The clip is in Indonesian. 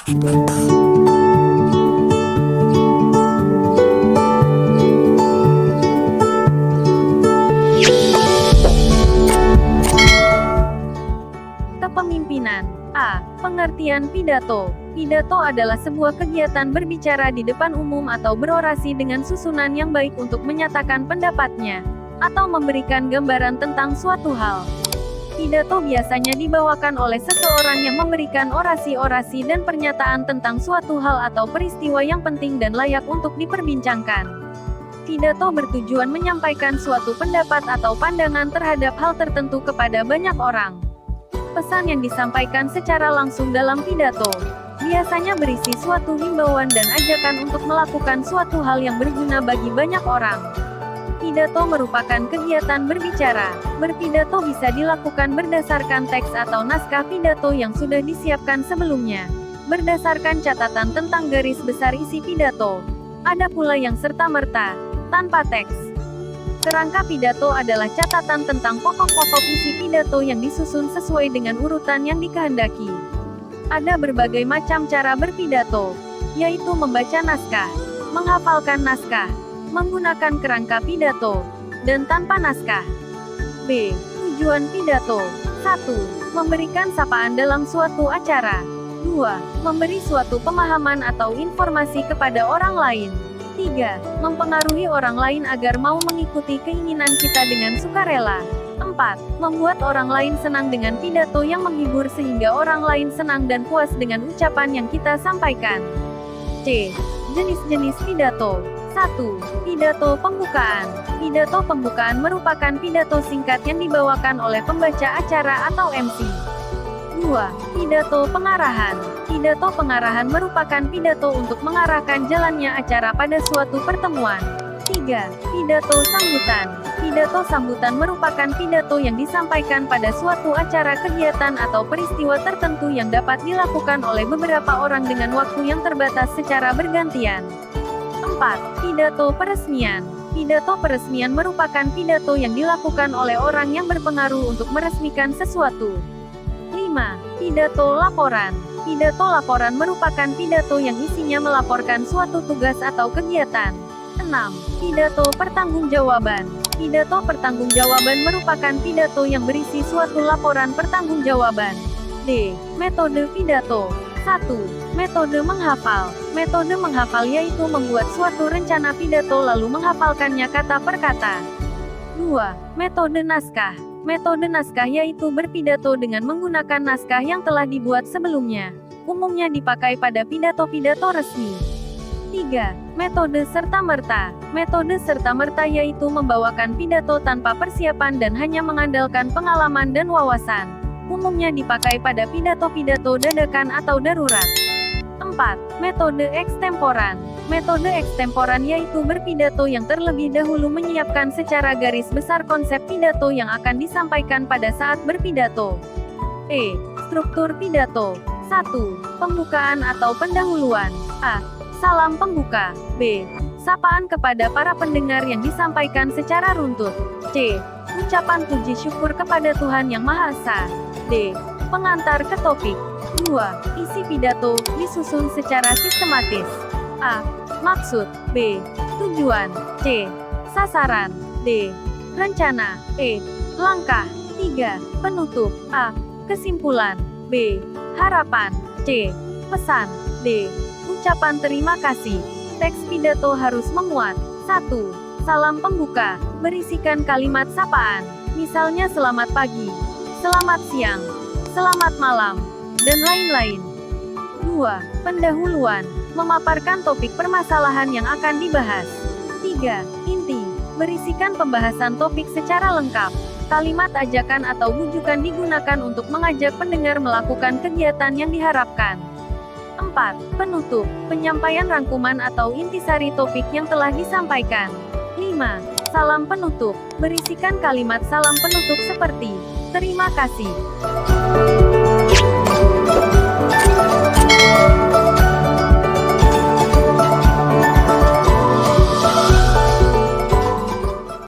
Kepemimpinan. A. Pengertian pidato. Pidato adalah sebuah kegiatan berbicara di depan umum atau berorasi dengan susunan yang baik untuk menyatakan pendapatnya, atau memberikan gambaran tentang suatu hal. Pidato biasanya dibawakan oleh seseorang yang memberikan orasi-orasi dan pernyataan tentang suatu hal atau peristiwa yang penting dan layak untuk diperbincangkan. Pidato bertujuan menyampaikan suatu pendapat atau pandangan terhadap hal tertentu kepada banyak orang. Pesan yang disampaikan secara langsung dalam pidato biasanya berisi suatu himbauan dan ajakan untuk melakukan suatu hal yang berguna bagi banyak orang. Pidato merupakan kegiatan berbicara. Berpidato bisa dilakukan berdasarkan teks atau naskah pidato yang sudah disiapkan sebelumnya. Berdasarkan catatan tentang garis besar isi pidato. Ada pula yang serta-merta, tanpa teks. Kerangka pidato adalah catatan tentang pokok-pokok isi pidato yang disusun sesuai dengan urutan yang dikehendaki. Ada berbagai macam cara berpidato, yaitu membaca naskah, menghafalkan naskah, menggunakan kerangka pidato, dan tanpa naskah. B. Tujuan pidato. 1. Memberikan sapaan dalam suatu acara. 2. Memberi suatu pemahaman atau informasi kepada orang lain. 3. Mempengaruhi orang lain agar mau mengikuti keinginan kita dengan sukarela. 4. Membuat orang lain senang dengan pidato yang menghibur sehingga orang lain senang dan puas dengan ucapan yang kita sampaikan. C. Jenis-jenis pidato. 1. Pidato pembukaan. Pidato pembukaan merupakan pidato singkat yang dibawakan oleh pembaca acara atau MC. 2. Pidato pengarahan. Pidato pengarahan merupakan pidato untuk mengarahkan jalannya acara pada suatu pertemuan. 3. Pidato sambutan. Pidato sambutan merupakan pidato yang disampaikan pada suatu acara kegiatan atau peristiwa tertentu yang dapat dilakukan oleh beberapa orang dengan waktu yang terbatas secara bergantian. 4. Pidato peresmian. Pidato peresmian merupakan pidato yang dilakukan oleh orang yang berpengaruh untuk meresmikan sesuatu. 5. Pidato laporan. Pidato laporan merupakan pidato yang isinya melaporkan suatu tugas atau kegiatan. 6. Pidato pertanggungjawaban. Pidato pertanggungjawaban merupakan pidato yang berisi suatu laporan pertanggungjawaban. D. Metode pidato. 1. Metode menghafal. Metode menghafal yaitu membuat suatu rencana pidato lalu menghafalkannya kata per kata. 2. Metode naskah. Metode naskah yaitu berpidato dengan menggunakan naskah yang telah dibuat sebelumnya. Umumnya dipakai pada pidato-pidato resmi. 3. Metode serta-merta. Metode serta-merta yaitu membawakan pidato tanpa persiapan dan hanya mengandalkan pengalaman dan wawasan. Umumnya dipakai pada pidato-pidato dadakan atau darurat. 4. Metode ekstemporan. Metode ekstemporan yaitu berpidato yang terlebih dahulu menyiapkan secara garis besar konsep pidato yang akan disampaikan pada saat berpidato. E. Struktur pidato. 1. Pembukaan atau pendahuluan. A. Salam pembuka. B. Sapaan kepada para pendengar yang disampaikan secara runtut. C. Ucapan puji syukur kepada Tuhan Yang Maha Esa. D. Pengantar ke topik. 2. Isi pidato disusun secara sistematis. A. Maksud. B. Tujuan. C. Sasaran. D. Rencana. E. Langkah. 3. Penutup. A. Kesimpulan. B. Harapan. C. Pesan. D. Ucapan terima kasih. Teks pidato harus memuat 1. Salam pembuka. Berisikan kalimat sapaan. Misalnya selamat pagi, selamat siang, selamat malam, dan lain-lain. 2. Pendahuluan. Memaparkan topik permasalahan yang akan dibahas. 3. Inti. Berisikan pembahasan topik secara lengkap. Kalimat ajakan atau bujukan digunakan untuk mengajak pendengar melakukan kegiatan yang diharapkan. 4. Penutup. Penyampaian rangkuman atau intisari topik yang telah disampaikan. 5. Salam penutup. Berisikan kalimat salam penutup seperti, terima kasih.